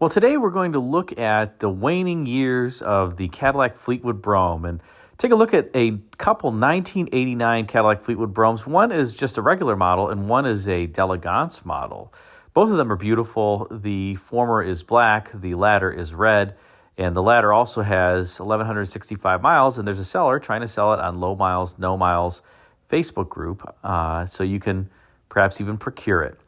Well, today we're going to look at the waning years of the Cadillac Fleetwood Brougham and take a look at a couple 1989 Cadillac Fleetwood Broughams. One is just a regular model and one is a d'Elegance model. Both of them are beautiful. The former is black, the latter is red, and the latter also has 1,165 miles, and there's a seller trying to sell it on Low Miles, No Miles Facebook group, so you can perhaps even procure it.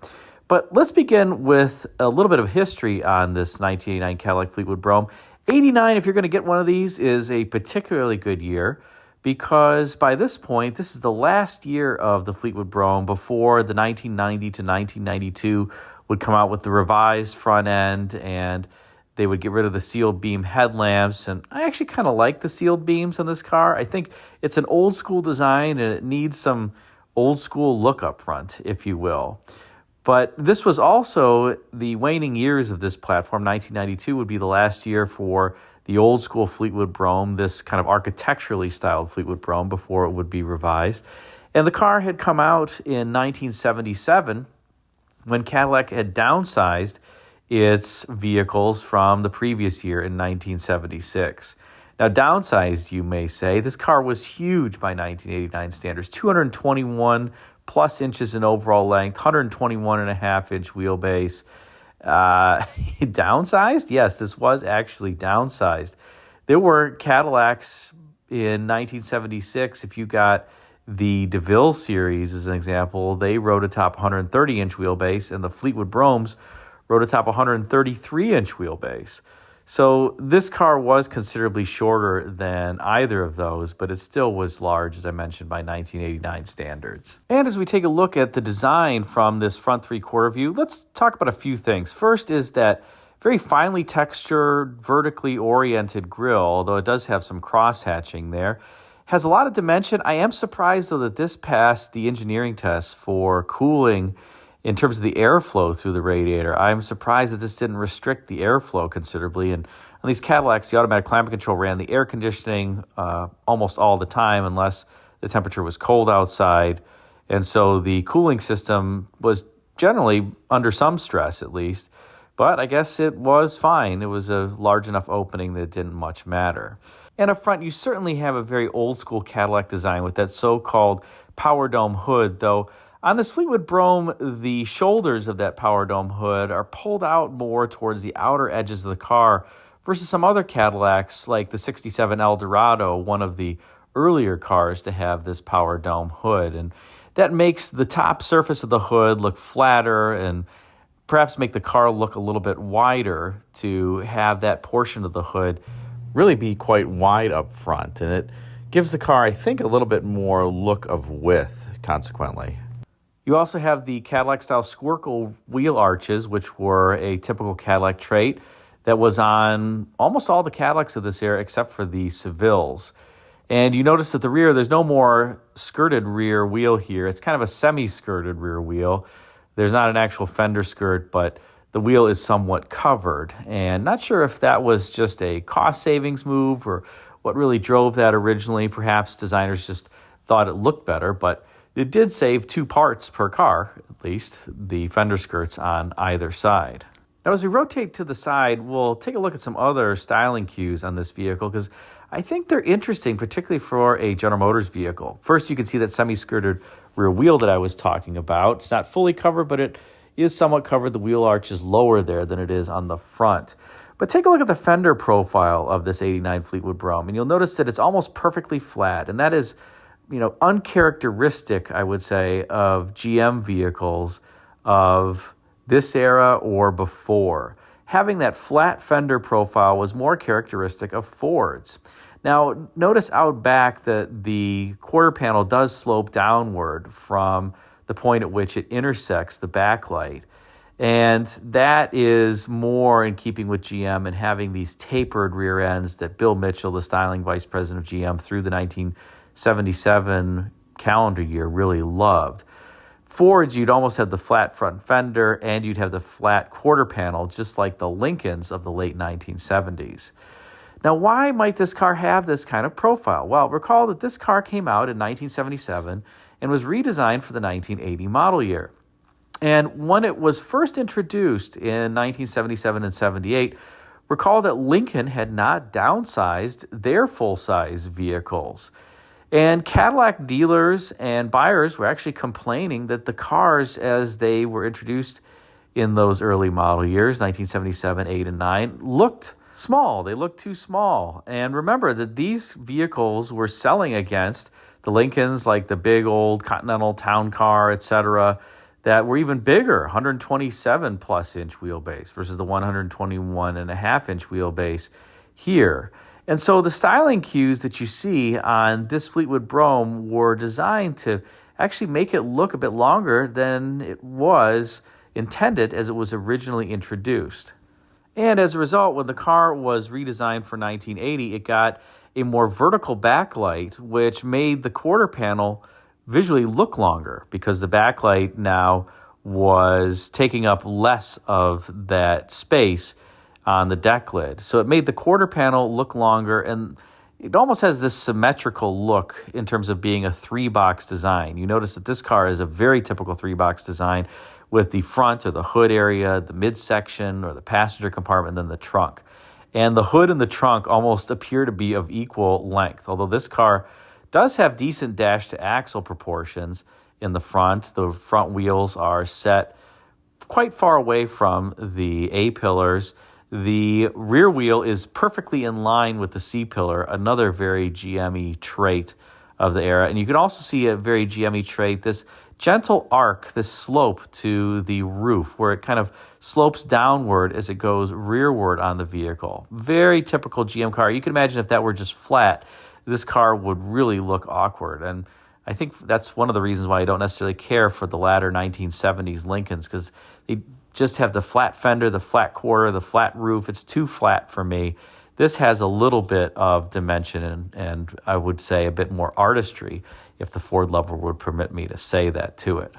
But let's begin with a little bit of history on this 1989 Cadillac Fleetwood Brougham. 89, if you're going to get one of these, is a particularly good year because by this point, this is the last year of the Fleetwood Brougham before the 1990 to 1992 would come out with the revised front end, and they would get rid of the sealed beam headlamps. And I actually kind of like the sealed beams on this car. I think it's an old school design and it needs some old school look up front, if you will. But this was also the waning years of this platform. 1992 would be the last year for the old school Fleetwood Brougham, this kind of architecturally styled Fleetwood Brougham before it would be revised. And the car had come out in 1977 when Cadillac had downsized its vehicles from the previous year in 1976. Now, downsized, you may say. This car was huge by 1989 standards, 221 plus inches in overall length, 121 and a half inch wheelbase. Downsized? Yes, this was actually downsized. There were Cadillacs in 1976. If you got the DeVille series as an example, they rode atop 130 inch wheelbase, and the Fleetwood Broughams rode atop 133 inch wheelbase. So this car was considerably shorter than either of those, but it still was large, as I mentioned, by 1989 standards. And as we take a look at the design from this front three-quarter view, let's talk about a few things. First is that very finely textured, vertically oriented grille, although it does have some cross-hatching there. Has a lot of dimension. I am surprised, though, that this passed the engineering test for cooling in terms of the airflow through the radiator. I'm surprised that this didn't restrict the airflow considerably. And on these Cadillacs, the automatic climate control ran the air conditioning almost all the time unless the temperature was cold outside. And so the cooling system was generally under some stress at least. But I guess it was fine. It was a large enough opening that it didn't much matter. And up front, you certainly have a very old school Cadillac design with that so-called power dome hood, though on this Fleetwood Brougham, the shoulders of that power dome hood are pulled out more towards the outer edges of the car versus some other Cadillacs like the 67 Eldorado, one of the earlier cars to have this power dome hood. And that makes the top surface of the hood look flatter and perhaps make the car look a little bit wider to have that portion of the hood really be quite wide up front. And it gives the car, I think, a little bit more look of width, consequently. You also have the Cadillac-style squircle wheel arches, which were a typical Cadillac trait that was on almost all the Cadillacs of this era except for the Sevilles. And you notice at the rear, there's no more skirted rear wheel here. It's kind of a semi-skirted rear wheel. There's not an actual fender skirt, but the wheel is somewhat covered. And not sure if that was just a cost savings move or what really drove that originally. Perhaps designers just thought it looked better, but it did save 2 parts per car, at least, the fender skirts on either side. Now, as we rotate to the side, we'll take a look at some other styling cues on this vehicle because I think they're interesting, particularly for a General Motors vehicle. First, you can see that semi-skirted rear wheel that I was talking about. It's not fully covered, but it is somewhat covered. The wheel arch is lower there than it is on the front. But take a look at the fender profile of this 89 Fleetwood Brougham, and you'll notice that it's almost perfectly flat, and that is uncharacteristic, I would say, of GM vehicles of this era or before. Having that flat fender profile was more characteristic of Fords. Now, notice out back that the quarter panel does slope downward from the point at which it intersects the backlight. And that is more in keeping with GM and having these tapered rear ends that Bill Mitchell, the styling vice president of GM through the 1977 calendar year, really loved. Fords, you'd almost have the flat front fender and you'd have the flat quarter panel, just like the Lincolns of the late 1970s. Now, why might this car have this kind of profile? Well, recall that this car came out in 1977 and was redesigned for the 1980 model year. And when it was first introduced in 1977 and 78, recall that Lincoln had not downsized their full-size vehicles. And Cadillac dealers and buyers were actually complaining that the cars, as they were introduced in those early model years, 1977, 8, and 9, looked small. They looked too small. And remember that these vehicles were selling against the Lincolns, like the big old Continental Town Car, etc., that were even bigger, 127 plus inch wheelbase versus the 121 and a half inch wheelbase here. And so the styling cues that you see on this Fleetwood Brougham were designed to actually make it look a bit longer than it was intended as it was originally introduced. And as a result, when the car was redesigned for 1980, it got a more vertical backlight, which made the quarter panel visually look longer because the backlight now was taking up less of that space on the deck lid. So it made the quarter panel look longer, and it almost has this symmetrical look in terms of being a three-box design. You notice that this car is a very typical three-box design with the front or the hood area, the midsection or the passenger compartment, and then the trunk. And the hood and the trunk almost appear to be of equal length, although this car does have decent dash-to-axle proportions in the front. The front wheels are set quite far away from the A-pillars. The rear wheel is perfectly in line with the C-pillar, another very GM-y trait of the era. And you can also see a very GM-y trait, this gentle arc, this slope to the roof, where it kind of slopes downward as it goes rearward on the vehicle. Very typical GM car. You can imagine if that were just flat, this car would really look awkward. And I think that's one of the reasons why I don't necessarily care for the latter 1970s Lincolns, because they just have the flat fender, the flat quarter, the flat roof. It's too flat for me. This has a little bit of dimension and I would say a bit more artistry, if the Ford lover would permit me to say that to it.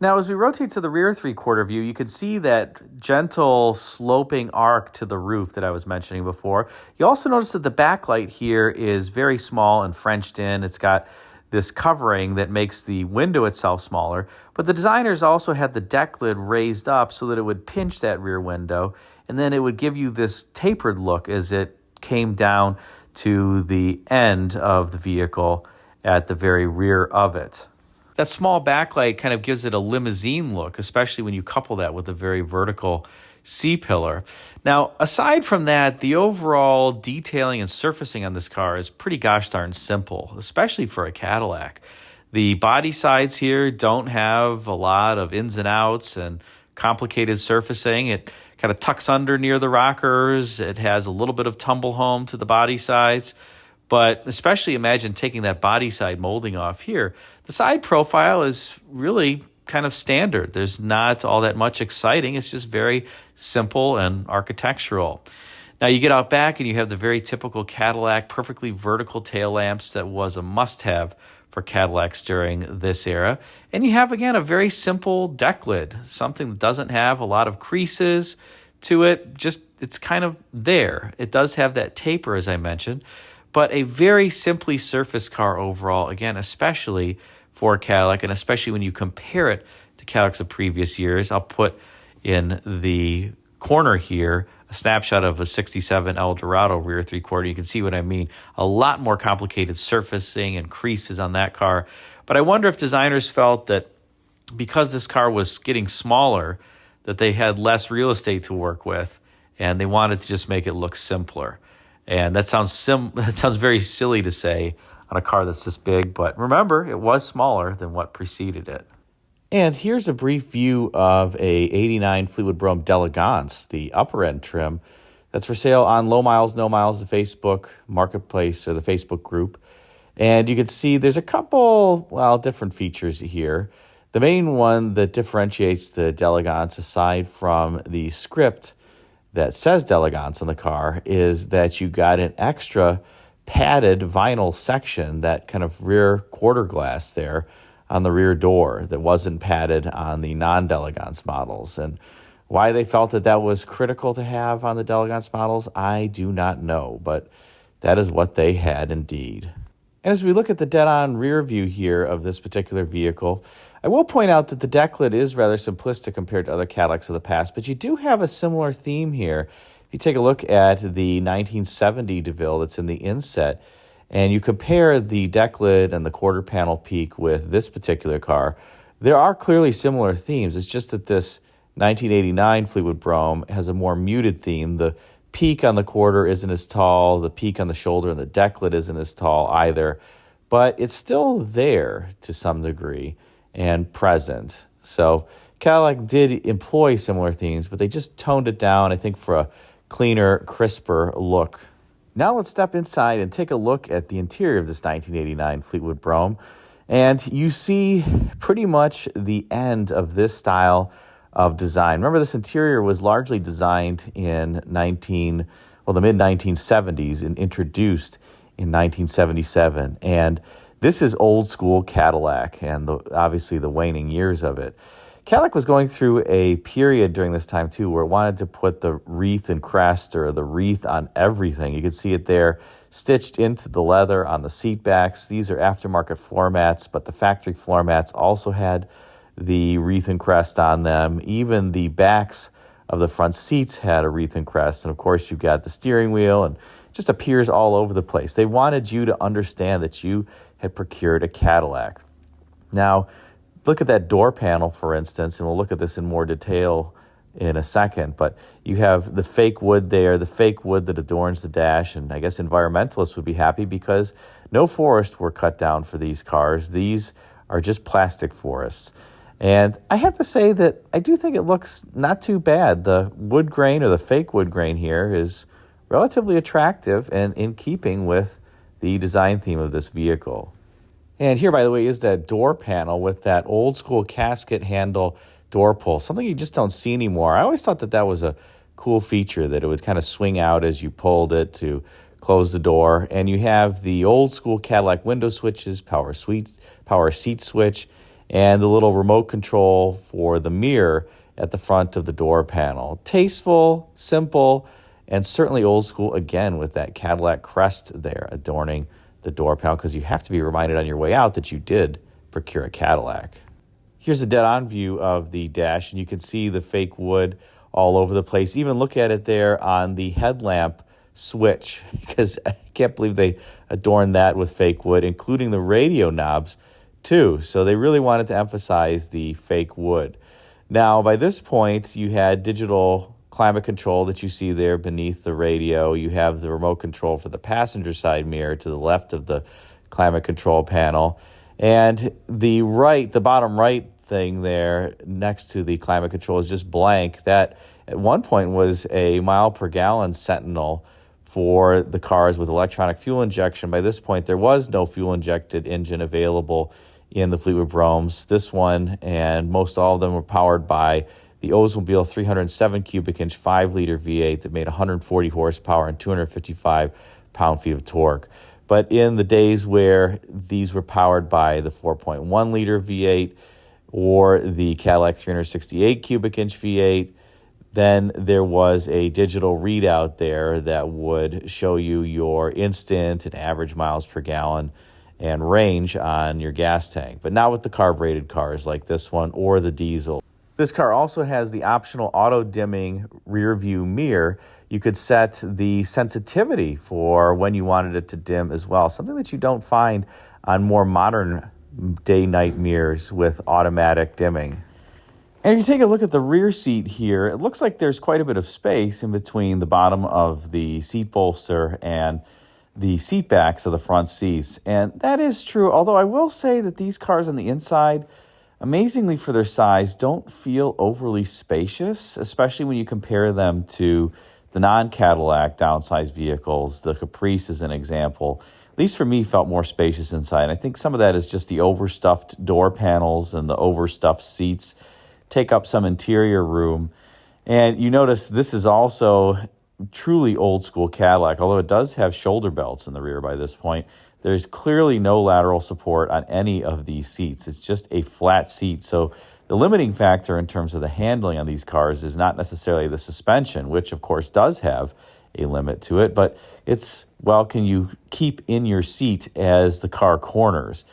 Now, as we rotate to the rear three-quarter view, you can see that gentle sloping arc to the roof that I was mentioning before. You also notice that the backlight here is very small and Frenched in. It's got this covering that makes the window itself smaller, but the designers also had the deck lid raised up so that it would pinch that rear window, and then it would give you this tapered look as it came down to the end of the vehicle at the very rear of it. That small backlight kind of gives it a limousine look, especially when you couple that with a very vertical C-pillar. Now, aside from that, the overall detailing and surfacing on this car is pretty gosh darn simple, especially for a Cadillac. The body sides here don't have a lot of ins and outs and complicated surfacing. It kind of tucks under near the rockers. It has a little bit of tumble home to the body sides. But especially imagine taking that body side molding off here. The side profile is really kind of standard. There's not all that much exciting. It's just very simple and architectural. Now you get out back and you have the very typical Cadillac perfectly vertical tail lamps that was a must-have for Cadillacs during this era. And you have, again, a very simple deck lid, something that doesn't have a lot of creases to it. Just it's kind of there. It does have that taper, as I mentioned, but a very simply surfaced car overall, again, especially for Cadillac, and especially when you compare it to Cadillacs of previous years. I'll put in the corner here a snapshot of a 67 Eldorado rear three-quarter. You can see what I mean. A lot more complicated surfacing and creases on that car. But I wonder if designers felt that because this car was getting smaller, that they had less real estate to work with, and they wanted to just make it look simpler. And that sounds very silly to say on a car that's this big, but remember, it was smaller than what preceded it. And here's a brief view of a 89 Fleetwood Brougham d'Elegance, the upper end trim, that's for sale on Low Miles, No Miles, the Facebook marketplace or the Facebook group. And you can see there's a couple, different features here. The main one that differentiates the d'Elegance, aside from the script that says d'Elegance on the car, is that you got an extra padded vinyl section, that kind of rear quarter glass there on the rear door that wasn't padded on the non-d'Elegance models. And why they felt that was critical to have on the d'Elegance models, I do not know, but that is what they had indeed. And as we look at the dead-on rear view here of this particular vehicle, I will point out that the deck lid is rather simplistic compared to other Cadillacs of the past, but you do have a similar theme here. If you take a look at the 1970 DeVille that's in the inset, and you compare the deck lid and the quarter panel peak with this particular car, there are clearly similar themes. It's just that this 1989 Fleetwood Brougham has a more muted theme. The peak on the quarter isn't as tall. The peak on the shoulder and the deck lid isn't as tall either. But it's still there to some degree and present. So Cadillac did employ similar themes, but they just toned it down, I think, for a cleaner, crisper look. Now let's step inside and take a look at the interior of this 1989 Fleetwood Brougham. And you see pretty much the end of this style of design. Remember, this interior was largely designed in the mid-1970s and introduced in 1977. And this is old school Cadillac and obviously the waning years of it. Cadillac was going through a period during this time too where it wanted to put the wreath and crest, or the wreath, on everything. You can see it there stitched into the leather on the seat backs. These are aftermarket floor mats, but the factory floor mats also had the wreath and crest on them. Even the backs of the front seats had a wreath and crest. And of course, you've got the steering wheel, and it just appears all over the place. They wanted you to understand that you had procured a Cadillac. Now, look at that door panel, for instance, and we'll look at this in more detail in a second. But you have the fake wood there, the fake wood that adorns the dash, and I guess environmentalists would be happy because no forests were cut down for these cars. These are just plastic forests. And I have to say that I do think it looks not too bad. The wood grain, or the fake wood grain here, is relatively attractive and in keeping with the design theme of this vehicle. And here, by the way, is that door panel with that old school casket handle door pull, something you just don't see anymore. I always thought that that was a cool feature, that it would kind of swing out as you pulled it to close the door. And you have the old school Cadillac window switches, power seat switch, and the little remote control for the mirror at the front of the door panel. Tasteful, simple, and certainly old school, again, with that Cadillac crest there adorning the door panel, because you have to be reminded on your way out that you did procure a Cadillac. Here's a dead-on view of the dash, and you can see the fake wood all over the place. Even look at it there on the headlamp switch, because I can't believe they adorned that with fake wood, including the radio knobs too. So they really wanted to emphasize the fake wood. Now, by this point, you had digital climate control that you see there beneath the radio. You have the remote control for the passenger side mirror to the left of the climate control panel. And the bottom right thing there next to the climate control is just blank. That at one point was a mile per gallon sentinel for the cars with electronic fuel injection. By this point, there was no fuel injected engine available in the Fleetwood Broughams. This one and most all of them were powered by the Oldsmobile 307 cubic inch 5-liter V8 that made 140 horsepower and 255 pound-feet of torque. But in the days where these were powered by the 4.1-liter V8 or the Cadillac 368 cubic inch V8, then there was a digital readout there that would show you your instant and average miles per gallon and range on your gas tank, but not with the carbureted cars like this one or the diesel. This car also has the optional auto-dimming rear view mirror. You could set the sensitivity for when you wanted it to dim as well, something that you don't find on more modern day-night mirrors with automatic dimming. And if you take a look at the rear seat here, it looks like there's quite a bit of space in between the bottom of the seat bolster and the seat backs of the front seats. And that is true, although I will say that these cars on the inside, amazingly for their size, don't feel overly spacious, especially when you compare them to the non-Cadillac downsized vehicles. The Caprice is an example. At least for me, felt more spacious inside. I think some of that is just the overstuffed door panels and the overstuffed seats take up some interior room. And you notice this is also truly old school Cadillac, although it does have shoulder belts in the rear by this point. There's clearly no lateral support on any of these seats. It's just a flat seat. So the limiting factor in terms of the handling on these cars is not necessarily the suspension, which of course does have a limit to it, but it's, well, can you keep in your seat as the car corners?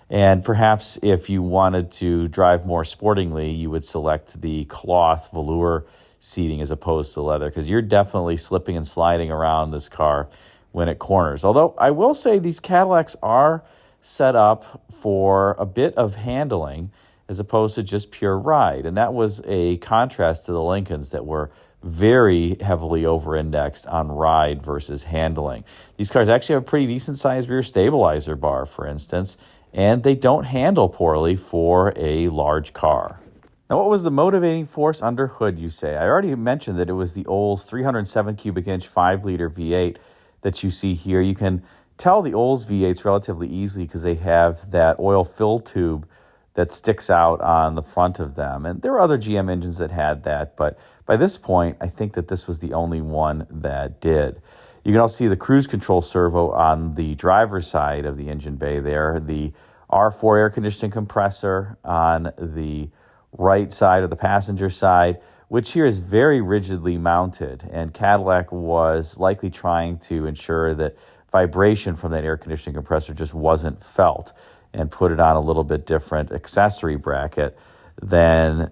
And perhaps if you wanted to drive more sportingly, you would select the cloth velour seating as opposed to leather, because you're definitely slipping and sliding around this car when it corners. Although I will say these Cadillacs are set up for a bit of handling as opposed to just pure ride. And that was a contrast to the Lincolns that were very heavily over-indexed on ride versus handling. These cars actually have a pretty decent-sized rear stabilizer bar, for instance, and they don't handle poorly for a large car. Now, what was the motivating force under hood, you say? I already mentioned that it was the Olds 307 cubic inch 5-liter V8 that you see here. You can tell the Olds V8s relatively easily because they have that oil fill tube that sticks out on the front of them. And there were other GM engines that had that, but by this point, I think that this was the only one that did. You can also see the cruise control servo on the driver's side of the engine bay there, the R4 air conditioning compressor on the right side of the passenger side, which here is very rigidly mounted, and Cadillac was likely trying to ensure that vibration from that air conditioning compressor just wasn't felt, and put it on a little bit different accessory bracket than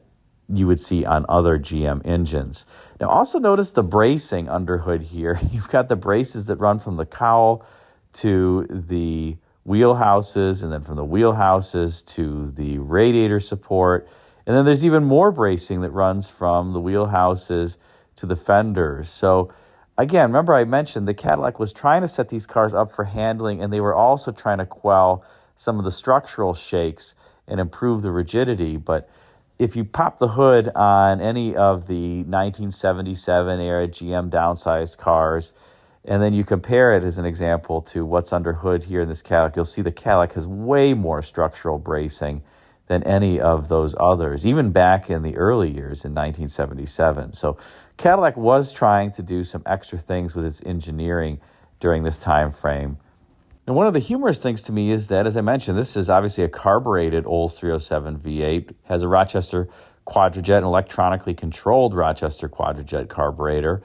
you would see on other GM engines. Now, also notice the bracing under hood here. You've got the braces that run from the cowl to the wheelhouses, and then from the wheelhouses to the radiator support. And then there's even more bracing that runs from the wheelhouses to the fenders. So again, remember I mentioned the Cadillac was trying to set these cars up for handling, and they were also trying to quell some of the structural shakes and improve the rigidity. But if you pop the hood on any of the 1977 era GM downsized cars, and then you compare it as an example to what's under hood here in this Cadillac, you'll see the Cadillac has way more structural bracing than any of those others, even back in the early years in 1977. So Cadillac was trying to do some extra things with its engineering during this time frame. And one of the humorous things to me is that, as I mentioned, this is obviously a carbureted Olds 307 V8, has a Rochester Quadrajet, an electronically controlled Rochester Quadrajet carburetor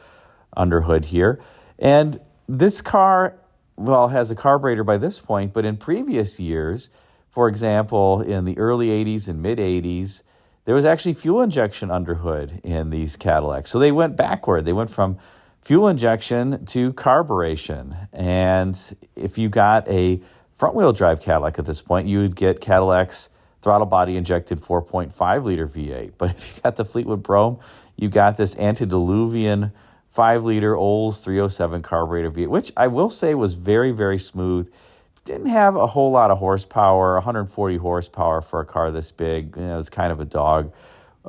under hood here. And this car, well, has a carburetor by this point, but in previous years, for example, in the early 80s and mid-80s, there was actually fuel injection under hood in these Cadillacs. So they went backward. They went from fuel injection to carburation. And if you got a front-wheel drive Cadillac at this point, you would get Cadillac's throttle body injected 4.5-liter V8. But if you got the Fleetwood Brougham, you got this antediluvian 5-liter Olds 307 carburetor V8, which I will say was very, very smooth. Didn't have a whole lot of horsepower, 140 horsepower for a car this big. You know, it was kind of a dog.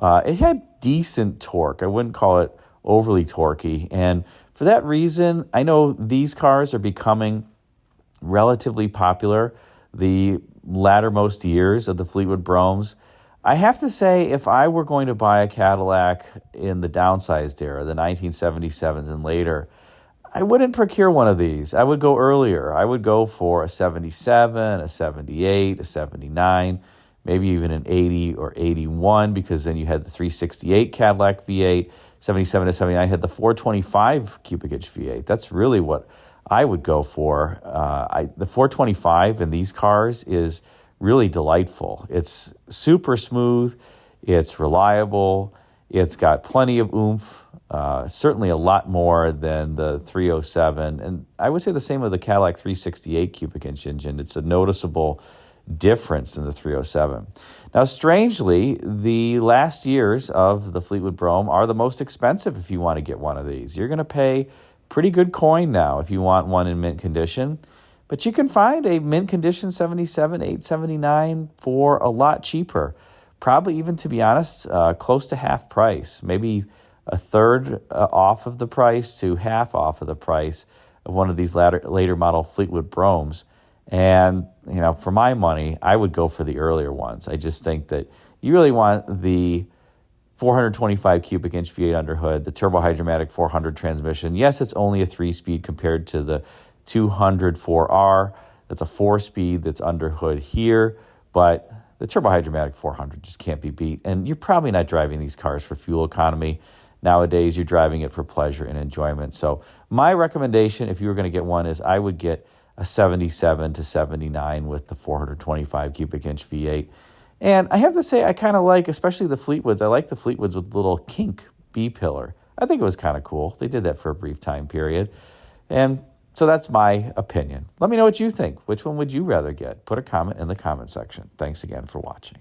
It had decent torque. I wouldn't call it overly torquey. And for that reason, I know these cars are becoming relatively popular the lattermost years of the Fleetwood Broughams. I have to say, if I were going to buy a Cadillac in the downsized era, the 1977s and later, I wouldn't procure one of these. I would go earlier. I would go for a 77, a 78, a 79, maybe even an 80 or 81, because then you had the 368 Cadillac V8, 77 to 79 had the 425 cubic inch V8. That's really what I would go for. The 425 in these cars is really delightful. It's super smooth. It's reliable. It's got plenty of oomph. Certainly a lot more than the 307. And I would say the same with the Cadillac 368 cubic inch engine. It's a noticeable difference in the 307. Now, strangely, the last years of the Fleetwood Brougham are the most expensive if you want to get one of these. You're going to pay pretty good coin now if you want one in mint condition. But you can find a mint condition 77, 879 for a lot cheaper. Probably even, to be honest, close to half price. Maybe a third off of the price to half off of the price of one of these later model Fleetwood Broughams. And, you know, for my money, I would go for the earlier ones. I just think that you really want the 425 cubic inch V8 under hood, the turbo hydromatic 400 transmission. Yes, it's only a 3-speed compared to the 200 4R. That's a 4-speed that's under hood here, but the turbo hydromatic 400 just can't be beat. And you're probably not driving these cars for fuel economy. Nowadays, you're driving it for pleasure and enjoyment. So my recommendation, if you were going to get one, is I would get a 77 to 79 with the 425 cubic inch V8. And I have to say, I kind of like, especially the Fleetwoods, I like the Fleetwoods with the little kink B-pillar. I think it was kind of cool. They did that for a brief time period. And so that's my opinion. Let me know what you think. Which one would you rather get? Put a comment in the comment section. Thanks again for watching.